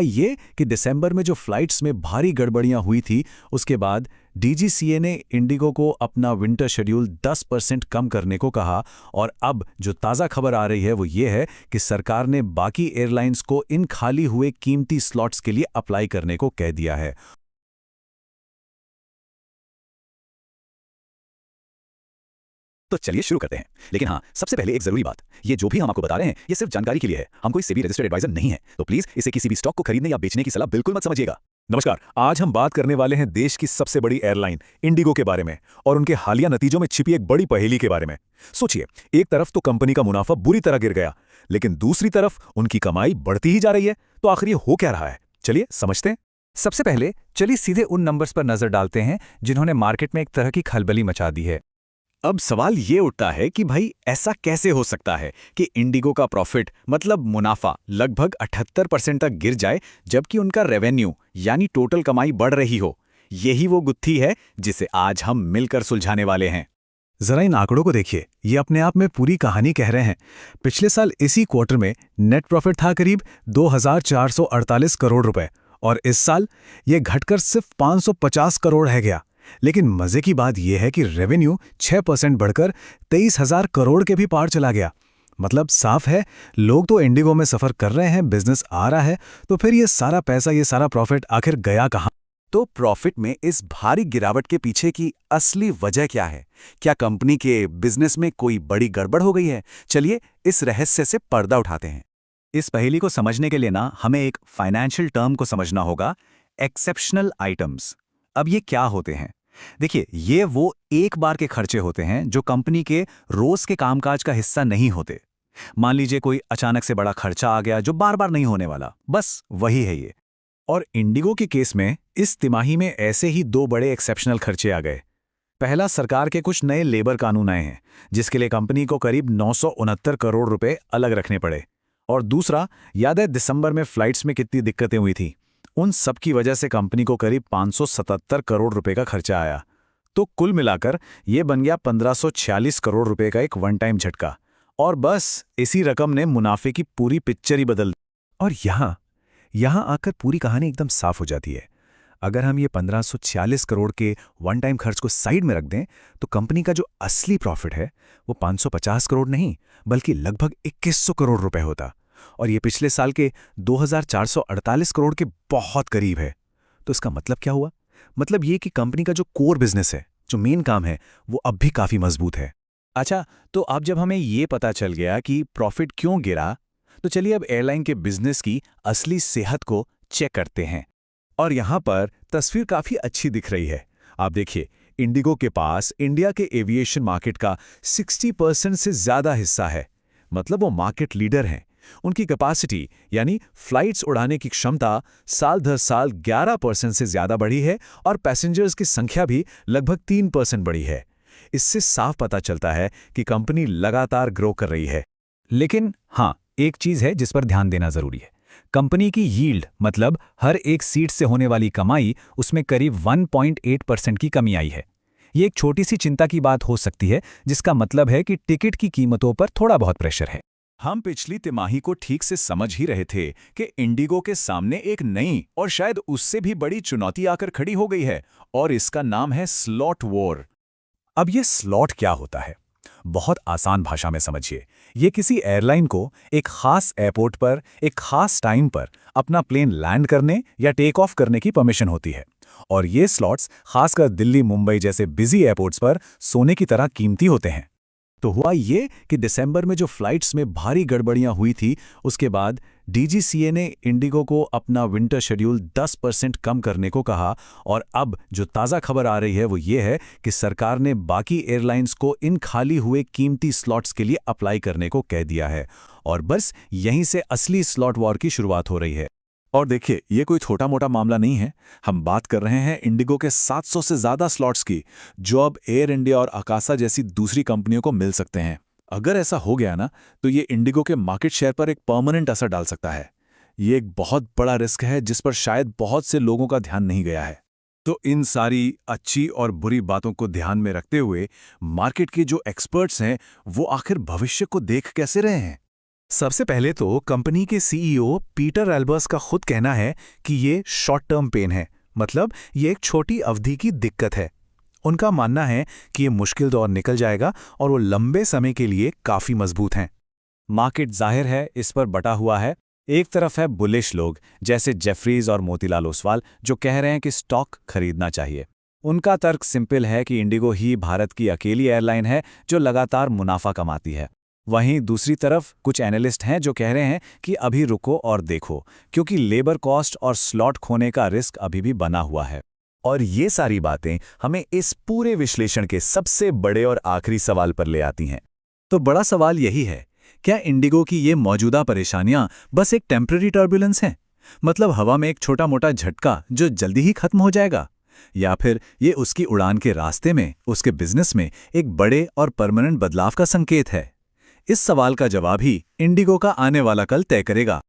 ये कि दिसंबर में जो फ्लाइट्स में भारी गड़बड़ियां हुई थी, उसके बाद डीजीसीए ने इंडिगो को अपना विंटर शेड्यूल 10% कम करने को कहा। और अब जो ताज़ा खबर आ रही है वो ये है कि सरकार ने बाकी एयरलाइंस को इन खाली हुए कीमती स्लॉट्स के लिए अप्लाई करने को कह दिया है। तो चलिए शुरू करते हैं। लेकिन हाँ, सबसे पहले एक जरूरी बात, ये जो भी हम आपको बता रहे हैं ये सिर्फ जानकारी के लिए है। हम कोई सेबी रजिस्टर्ड एडवाइजर नहीं है, तो प्लीज इसे किसी भी स्टॉक को खरीदने या बेचने की सलाह बिल्कुल मत समझिएगा। नमस्कार। आज हम बात करने वाले हैं देश की सबसे बड़ी एयरलाइन इंडिगो के बारे में और उनके हालिया नतीजों में छिपी एक बड़ी पहेली के बारे में। सोचिए, एक तरफ तो कंपनी का मुनाफा बुरी तरह गिर गया, लेकिन दूसरी तरफ उनकी कमाई बढ़ती ही जा रही है। तो आखिर ये हो क्या रहा है, चलिए समझते हैं। सबसे पहले चलिए सीधे उन नंबर्स पर नजर डालते हैं जिन्होंने मार्केट में एक तरह की खलबली मचा दी है। अब सवाल ये उठता है कि भाई ऐसा कैसे हो सकता है कि इंडिगो का प्रॉफिट मतलब मुनाफा लगभग 78% तक गिर जाए, जबकि उनका रेवेन्यू यानी टोटल कमाई बढ़ रही हो। यही वो गुत्थी है जिसे आज हम मिलकर सुलझाने वाले हैं। जरा इन आंकड़ों को देखिए, ये अपने आप में पूरी कहानी कह रहे हैं। पिछले साल इसी क्वार्टर में नेट प्रॉफिट था करीब 2448 करोड़ रुपए, और इस साल ये घटकर सिर्फ 550 करोड़ है गया। लेकिन मजे की बात यह है कि रेवेन्यू 6% बढ़कर 23,000 करोड़ के भी पार चला गया। मतलब साफ है, लोग तो इंडिगो में सफर कर रहे हैं, बिजनेस आ रहा है, तो फिर ये सारा पैसा, ये सारा प्रॉफिट आखिर गया कहाँ? तो प्रॉफिट में इस भारी गिरावट के पीछे की असली वजह क्या है? क्या कंपनी के बिजनेस में कोई बड़ी गड़बड़ हो गई है? चलिए इस रहस्य से पर्दा उठाते हैं। इस पहेली को समझने के लिए ना हमें एक फाइनेंशियल टर्म को समझना होगा, एक्सेप्शनल आइटम्स। अब ये क्या होते हैं? देखिए, ये वो एक बार के खर्चे होते हैं जो कंपनी के रोज के कामकाज का हिस्सा नहीं होते। मान लीजिए कोई अचानक से बड़ा खर्चा आ गया जो बार बार नहीं होने वाला, बस वही है ये। और इंडिगो के केस में इस तिमाही में ऐसे ही दो बड़े एक्सेप्शनल खर्चे आ गए। पहला, सरकार के कुछ नए लेबर कानून आए हैं जिसके लिए कंपनी को करीब 969 करोड़ रुपए अलग रखने पड़े। और दूसरा, याद है दिसंबर में फ्लाइट्स में कितनी दिक्कतें हुई थी? उन सब की वजह से कंपनी को करीब 577 करोड़ रुपए का खर्चा आया। तो कुल मिलाकर यह बन गया 1546 करोड़ रुपए का एक वन टाइम झटका। और बस इसी रकम ने मुनाफे की पूरी पिक्चर ही बदल दी। और यहां आकर पूरी कहानी एकदम साफ हो जाती है। अगर हम ये 1546 करोड़ के वन टाइम खर्च को साइड में रख दें, तो कंपनी का जो असली प्रॉफिट है वो 550 करोड़ नहीं, बल्कि लगभग 2100 करोड़ रुपए होता। और ये पिछले साल के 2448 करोड़ के बहुत करीब है। तो इसका मतलब क्या हुआ? मतलब ये कि कंपनी का जो कोर बिजनेस है, जो मेन काम है, वो अब भी काफी मजबूत है। अच्छा, तो अब जब हमें ये पता चल गया कि प्रॉफिट क्यों गिरा, तो चलिए अब एयरलाइन के बिजनेस की असली सेहत को चेक करते हैं। और यहां पर तस्वीर काफी अच्छी दिख रही है। आप देखिए, इंडिगो के पास इंडिया के एविएशन मार्केट का 60% से ज्यादा हिस्सा है। मतलब वो मार्केट लीडर हैं। उनकी कैपेसिटी यानी फ्लाइट्स उड़ाने की क्षमता साल दर साल 11% से ज्यादा बढ़ी है, और पैसेंजर्स की संख्या भी लगभग 3% बढ़ी है। इससे साफ पता चलता है कि कंपनी लगातार ग्रो कर रही है। लेकिन हाँ, एक चीज है जिस पर ध्यान देना जरूरी है। कंपनी की यील्ड, मतलब हर एक सीट से होने वाली कमाई, उसमें करीब 1.8% की कमी आई है। ये एक छोटी सी चिंता की बात हो सकती है, जिसका मतलब है कि टिकट की कीमतों पर थोड़ा बहुत प्रेशर है। हम पिछली तिमाही को ठीक से समझ ही रहे थे कि इंडिगो के सामने एक नई और शायद उससे भी बड़ी चुनौती आकर खड़ी हो गई है, और इसका नाम है स्लॉट वॉर। अब ये स्लॉट क्या होता है? बहुत आसान भाषा में समझिए। ये किसी एयरलाइन को एक खास एयरपोर्ट पर एक खास टाइम पर अपना प्लेन लैंड करने या टेक ऑफ करने की परमिशन होती है। और ये स्लॉट्स खासकर दिल्ली, मुंबई जैसे बिजी एयरपोर्ट्स पर सोने की तरह कीमती होते हैं। तो हुआ ये कि दिसंबर में जो फ्लाइट्स में भारी गड़बड़ियां हुई थी, उसके बाद डीजीसीए ने इंडिगो को अपना विंटर शेड्यूल 10% कम करने को कहा। और अब जो ताज़ा खबर आ रही है वो ये है कि सरकार ने बाकी एयरलाइंस को इन खाली हुए कीमती स्लॉट्स के लिए अप्लाई करने को कह दिया है। और बस यहीं से असली स्लॉट वॉर की शुरुआत हो रही है। और देखिए, ये कोई छोटा मोटा मामला नहीं है। हम बात कर रहे हैं इंडिगो के 700 से ज्यादा स्लॉट्स की, जो अब एयर इंडिया और आकाशा जैसी दूसरी कंपनियों को मिल सकते हैं। अगर ऐसा हो गया ना, तो ये इंडिगो के मार्केट शेयर पर एक परमानेंट असर डाल सकता है। ये एक बहुत बड़ा रिस्क है जिस पर शायद बहुत से लोगों का ध्यान नहीं गया है। तो इन सारी अच्छी और बुरी बातों को ध्यान में रखते हुए मार्केट के जो एक्सपर्ट्स हैं, वो आखिर भविष्य को देख कैसे रहे हैं? सबसे पहले तो कंपनी के सीईओ पीटर एल्बर्स का खुद कहना है कि ये शॉर्ट टर्म पेन है, मतलब ये एक छोटी अवधि की दिक्कत है। उनका मानना है कि ये मुश्किल दौर निकल जाएगा और वो लंबे समय के लिए काफी मजबूत हैं। मार्केट जाहिर है इस पर बटा हुआ है। एक तरफ है बुलिश लोग जैसे जेफरीज और मोतीलाल ओसवाल जो कह रहे हैं कि स्टॉक खरीदना चाहिए। उनका तर्क सिंपल है कि इंडिगो ही भारत की अकेली एयरलाइन है जो लगातार मुनाफा कमाती है। वहीं दूसरी तरफ कुछ एनालिस्ट हैं जो कह रहे हैं कि अभी रुको और देखो, क्योंकि लेबर कॉस्ट और स्लॉट खोने का रिस्क अभी भी बना हुआ है। और ये सारी बातें हमें इस पूरे विश्लेषण के सबसे बड़े और आखिरी सवाल पर ले आती हैं। तो बड़ा सवाल यही है, क्या इंडिगो की ये मौजूदा परेशानियां बस एक टेम्पररी टर्बुलेंस हैं, मतलब हवा में एक छोटा मोटा झटका जो जल्दी ही खत्म हो जाएगा, या फिर ये उसकी उड़ान के रास्ते में, उसके बिजनेस में एक बड़े और परमानेंट बदलाव का संकेत है? इस सवाल का जवाब ही इंडिगो का आने वाला कल तय करेगा।